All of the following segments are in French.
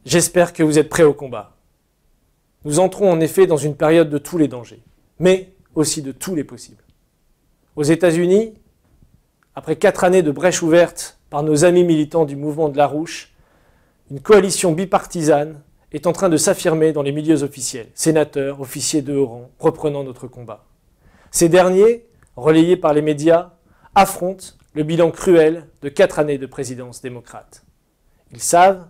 J'espère que vous êtes prêts au combat. Nous entrons en effet dans une période de tous les dangers, mais aussi de tous les possibles. Aux États-Unis, après 4 années de brèche ouverte par nos amis militants du mouvement de Larouche, une coalition bipartisane est en train de s'affirmer dans les milieux officiels, sénateurs, officiers de haut rang, reprenant notre combat. Ces derniers, relayés par les médias, affrontent le bilan cruel de 4 années de présidence démocrate. Ils savent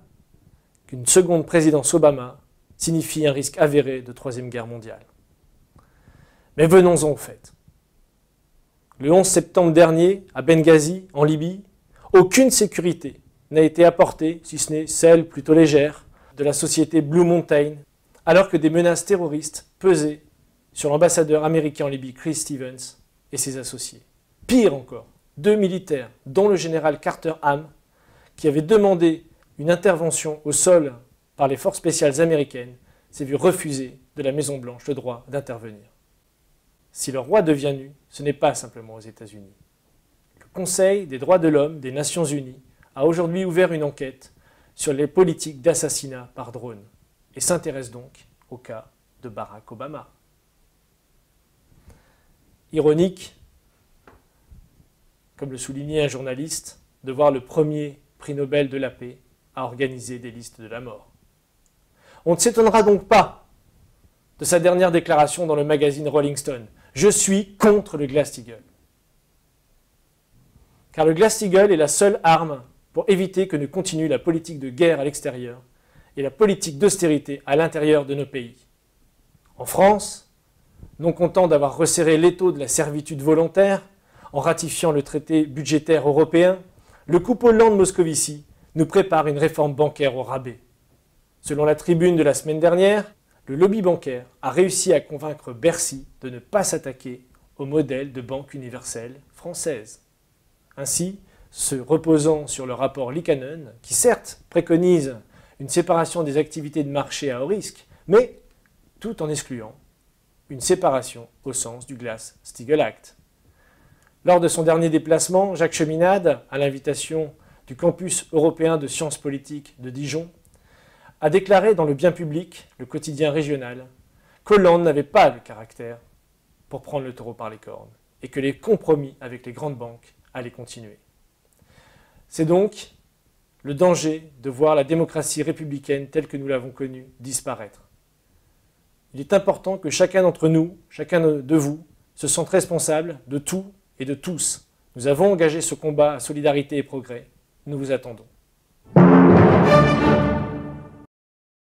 qu'une seconde présidence Obama signifie un risque avéré de troisième guerre mondiale. Mais venons-en au fait. Le 11 septembre dernier, à Benghazi, en Libye, aucune sécurité n'a été apportée, si ce n'est celle plutôt légère, de la société Blue Mountain, alors que des menaces terroristes pesaient sur l'ambassadeur américain en Libye, Chris Stevens, et ses associés. Pire encore, 2 militaires, dont le général Carter Ham, qui avait demandé une intervention au sol par les forces spéciales américaines, s'est vu refuser de la Maison-Blanche le droit d'intervenir. Si le roi devient nu, ce n'est pas simplement aux États-Unis. Le Conseil des droits de l'homme des Nations Unies a aujourd'hui ouvert une enquête sur les politiques d'assassinat par drone et s'intéresse donc au cas de Barack Obama. Ironique, comme le soulignait un journaliste, de voir le premier prix Nobel de la paix à organiser des listes de la mort. On ne s'étonnera donc pas de sa dernière déclaration dans le magazine Rolling Stone. Je suis contre le Glass-Steagall. Car le Glass-Steagall est la seule arme pour éviter que ne continue la politique de guerre à l'extérieur et la politique d'austérité à l'intérieur de nos pays. En France, non content d'avoir resserré l'étau de la servitude volontaire en ratifiant le traité budgétaire européen, le couple Hollande-Moscovici nous prépare une réforme bancaire au rabais. Selon la Tribune de la semaine dernière, le lobby bancaire a réussi à convaincre Bercy de ne pas s'attaquer au modèle de banque universelle française. Ainsi, se reposant sur le rapport Liikanen, qui certes préconise une séparation des activités de marché à haut risque, mais tout en excluant une séparation au sens du Glass-Steagall Act. Lors de son dernier déplacement, Jacques Cheminade, à l'invitation du campus européen de sciences politiques de Dijon, a déclaré dans le Bien public, le quotidien régional, qu'Hollande n'avait pas le caractère pour prendre le taureau par les cornes et que les compromis avec les grandes banques allaient continuer. C'est donc le danger de voir la démocratie républicaine telle que nous l'avons connue disparaître. Il est important que chacun d'entre nous, chacun de vous, se sente responsable de tout et de tous. Nous avons engagé ce combat à solidarité et progrès. Nous vous attendons.